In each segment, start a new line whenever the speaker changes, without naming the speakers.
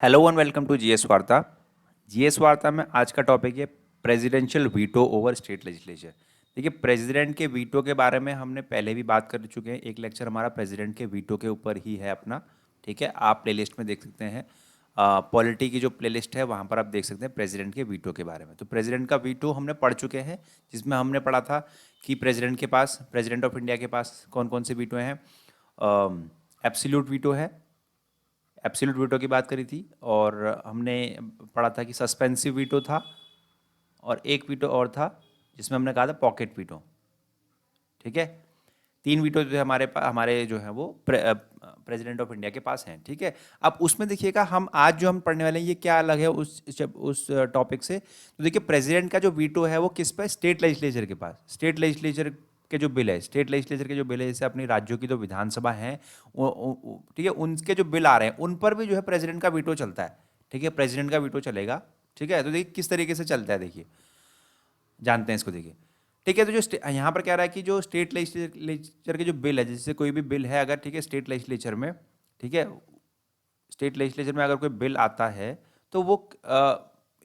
Hello and welcome to GS Varta. GS Varta में आज का टॉपिक है presidential veto over state legislature. देखिए, प्रेसिडेंट के वीटो के बारे में हमने पहले भी बात कर चुके हैं। एक लेक्चर हमारा प्रेसिडेंट के वीटो के ऊपर ही है अपना। ठीक है, आप प्लेलिस्ट में देख सकते हैं। पॉलिटी की जो प्लेलिस्ट है वहाँ पर आप देख सकते हैं प्रेसिडेंट के वीटो के बारे में। तो प्रेसिडेंट का वीटो हमने पढ़ चुके हैं, जिसमें हमने पढ़ा था कि प्रेसिडेंट के पास, प्रेसिडेंट ऑफ इंडिया के पास कौन कौन से वीटो हैं। एब्सोल्यूट वीटो है, एब्सोल्यूट वीटो की बात करी थी। और हमने पढ़ा था कि सस्पेंसिव वीटो था, और एक वीटो और था जिसमें हमने कहा था पॉकेट वीटो। ठीक है, तीन वीटो जो है हमारे जो है वो प्रेसिडेंट ऑफ इंडिया के पास हैं। ठीक है, अब उसमें देखिएगा, हम आज जो हम पढ़ने वाले हैं ये क्या अलग है उस टॉपिक से। तो देखिए, प्रेसिडेंट का जो वीटो है वो किस पे, स्टेट लेजिस्लेचर के पास। स्टेट लेजिस्लेचर के जो बिल है, स्टेट लेजिस्लेचर के जो बिल है, जैसे अपनी राज्यों की जो विधानसभा है, ठीक है, उनके जो बिल आ रहे हैं उन पर भी जो है प्रेसिडेंट का वीटो चलता है। ठीक है, प्रेसिडेंट का वीटो चलेगा। ठीक है, तो देखिए किस तरीके से चलता है, देखिए जानते हैं इसको। देखिए, ठीक है, तो यहाँ पर क्या रहा है कि जो स्टेट लेजिस्लेचर के जो बिल है, जैसे कोई भी बिल है अगर, ठीक है, स्टेट लेजिस्लेचर में, ठीक है, स्टेट लेजिस्लेचर में अगर कोई बिल आता है तो वो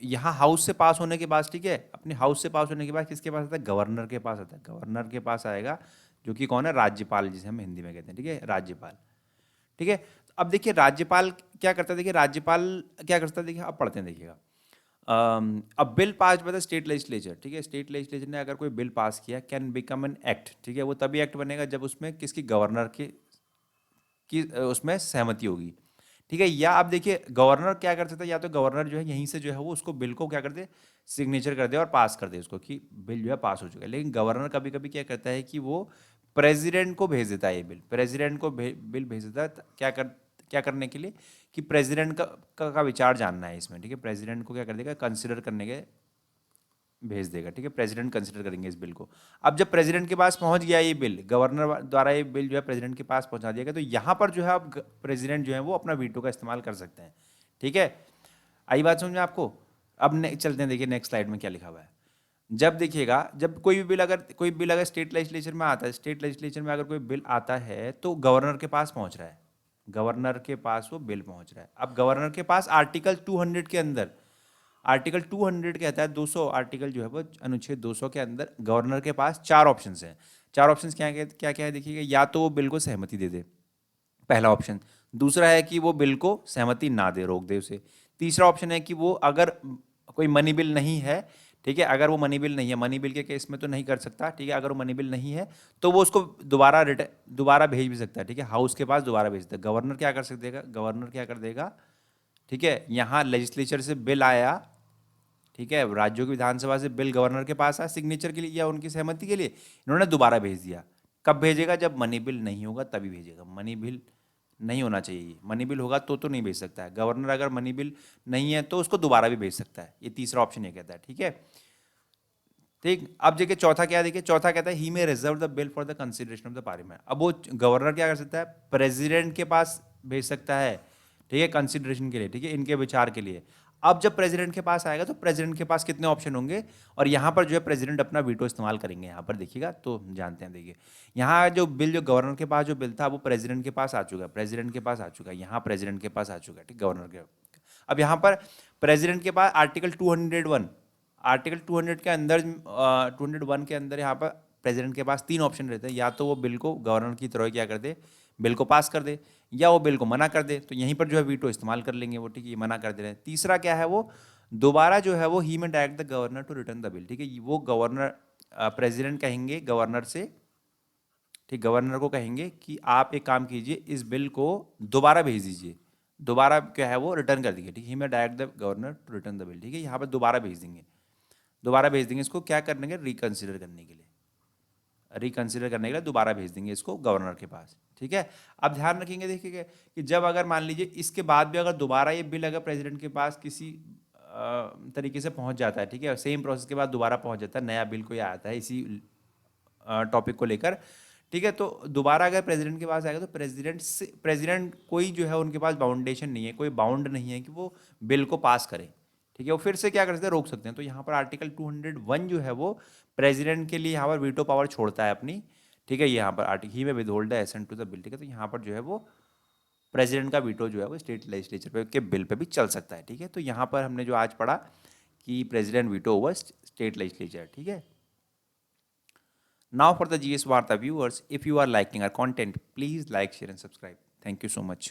यहाँ हाउस से पास होने के बाद, ठीक है, अपने हाउस से पास होने के बाद किसके पास आता है, गवर्नर के पास आता है। गवर्नर के पास आएगा, जो कि कौन है, राज्यपाल, जिसे हम हिंदी में कहते हैं। ठीक है, राज्यपाल। ठीक है, तो अब देखिए राज्यपाल क्या करता है। देखिए राज्यपाल क्या करता है, देखिए अब पढ़ते हैं, देखिएगा। अब bill pass by the state legislature. ठीक है, स्टेट लेजिस्लेचर ने अगर कोई बिल पास किया, कैन बिकम एन एक्ट। ठीक है, वो तभी एक्ट बनेगा जब उसमें किसकी, गवर्नर की उसमें सहमति होगी। ठीक है, या अब देखिए गवर्नर क्या कर सकता है, या तो गवर्नर जो है यहीं से जो है वो उसको बिल को क्या कर दे, सिग्नेचर कर दे और पास कर दे उसको, कि बिल जो है पास हो चुका है। लेकिन गवर्नर कभी कभी क्या करता है कि वो प्रेसिडेंट को भेज देता है, ये बिल प्रेसिडेंट को बिल भेज देता है। क्या करने के लिए, कि प्रेसिडेंट का विचार जानना है इसमें। ठीक है, प्रेसिडेंट को क्या कर देगा, कंसिडर करने के भेज देगा। ठीक है, प्रेसिडेंट कंसिडर करेंगे इस बिल को। अब जब प्रेसिडेंट के पास पहुंच गया ये बिल, गवर्नर द्वारा ये बिल जो है प्रेसिडेंट के पास पहुंचा दिया गया, तो यहाँ पर जो है अब प्रेसिडेंट जो है वो अपना वीटो का इस्तेमाल कर सकते हैं। ठीक है, आई बात समझ में आपको। अब चलते हैं, देखिए नेक्स्ट स्लाइड में क्या लिखा हुआ है। जब देखिएगा, जब कोई बिल अगर स्टेट लेजिस्लेचर में आता है, स्टेट लेजिस्लेचर में अगर कोई बिल आता है तो गवर्नर के पास पहुंच रहा है, गवर्नर के पास वो बिल पहुंच रहा है। अब गवर्नर के पास आर्टिकल 200 के अंदर, आर्टिकल 200 कहता है, 200 आर्टिकल जो है वो अनुच्छेद 200 के अंदर गवर्नर के पास चार ऑप्शंस हैं। चार ऑप्शंस क्या क्या है, देखिएगा। या तो वो बिल को सहमति दे दे, पहला ऑप्शन। दूसरा है कि वो बिल को सहमति ना दे, रोक दे उसे। तीसरा ऑप्शन है कि वो अगर कोई मनी बिल नहीं है, ठीक है, अगर वो मनी बिल नहीं है, मनी बिल के केस में तो नहीं कर सकता। ठीक है, अगर वो मनी बिल नहीं है तो वो उसको दोबारा भेज भी सकता है। ठीक है, हाउस के पास दोबारा भेज सकता है। गवर्नर क्या कर सकता है, गवर्नर क्या कर देगा, ठीक है, यहाँ लेजिस्लेचर से बिल आया, ठीक है, राज्यों की विधानसभा से बिल गवर्नर के पास आया सिग्नेचर के लिए या उनकी सहमति के लिए, इन्होंने दोबारा भेज दिया। कब भेजेगा, जब मनी बिल नहीं होगा तभी भेजेगा। मनी बिल नहीं होना चाहिए, मनी बिल होगा तो नहीं भेज सकता है गवर्नर। अगर मनी बिल नहीं है तो उसको दोबारा भी भेज सकता है। ये तीसरा ऑप्शन ये कहता है। ठीक है, ठीक। अब देखिए चौथा क्या है, देखिए चौथा कहता है ही में reserve the bill for the consideration of the parliament. अब वो गवर्नर क्या कर सकता है, प्रेसिडेंट के पास भेज सकता है, ठीक है, कंसिडरेशन के लिए, ठीक है, इनके विचार के लिए। अब जब प्रेसिडेंट के पास आएगा तो प्रेसिडेंट के पास कितने ऑप्शन होंगे, और यहाँ पर जो है प्रेसिडेंट अपना वीटो इस्तेमाल करेंगे। यहाँ पर देखिएगा तो जानते हैं, देखिए यहाँ जो बिल, जो गवर्नर के पास जो बिल था वो प्रेसिडेंट के पास आ चुका है, प्रेसिडेंट के पास आ चुका है, यहाँ प्रेसिडेंट के पास आ चुका है, ठीक, गवर्नर के। अब यहाँ पर प्रेसिडेंट के पास आर्टिकल 201, आर्टिकल 200 के अंदर, 201 के अंदर यहाँ पर प्रेसिडेंट के पास तीन ऑप्शन रहते हैं। या तो वो बिल को गवर्नर की तरह क्या कर दे, बिल को पास कर दे, या वो बिल को मना कर दे। तो यहीं पर जो है वीटो इस्तेमाल कर लेंगे वो, ठीक है, ये मना कर दे रहे हैं। तीसरा क्या है, वो दोबारा जो है वो ही में direct the governor to return the bill. ठीक है, वो गवर्नर, प्रेसिडेंट कहेंगे गवर्नर से, ठीक, गवर्नर को कहेंगे कि आप एक काम कीजिए, इस बिल को दोबारा भेज दीजिए, दोबारा क्या है वो रिटर्न कर दीजिए। ठीक है, ही में direct the governor to return the bill. ठीक है, यहाँ पर दोबारा भेज देंगे, दोबारा भेज देंगे इसको, क्या करने के, रिकंसिडर करने के लिए, रिकंसिडर करने के लिए दोबारा भेज देंगे इसको गवर्नर के पास। ठीक है, अब ध्यान रखेंगे, देखिए कि जब अगर मान लीजिए इसके बाद भी अगर दोबारा ये बिल अगर प्रेसिडेंट के पास किसी तरीके से पहुंच जाता है, ठीक है, सेम प्रोसेस के बाद दोबारा पहुंच जाता है, नया बिल कोई आता है इसी टॉपिक को लेकर, ठीक है, तो दोबारा अगर प्रेसिडेंट के पास आएगा तो प्रेसिडेंट कोई जो है उनके पास बाउंडेशन नहीं है, कोई बाउंड नहीं है कि वो बिल को पास करें। ठीक है, वो फिर से क्या कर सकते हैं, रोक सकते हैं। तो यहाँ पर आर्टिकल 201 जो है वो प्रेसिडेंट के लिए यहाँ पर वीटो पावर छोड़ता है अपनी। ठीक है, यहाँ पर आर्टिकल ही में withhold the assent to the bill. ठीक है, तो यहाँ पर जो है वो प्रेसिडेंट का वीटो जो है वो स्टेट लेजिस्लेचर पे के बिल पे भी चल सकता है, ठीक है। तो यहाँ पर हमने जो आज पढ़ा कि president veto over state legislature, ठीक है। Now for the GS Varta viewers, if you are liking our content, please like, share and subscribe. Thank you so much.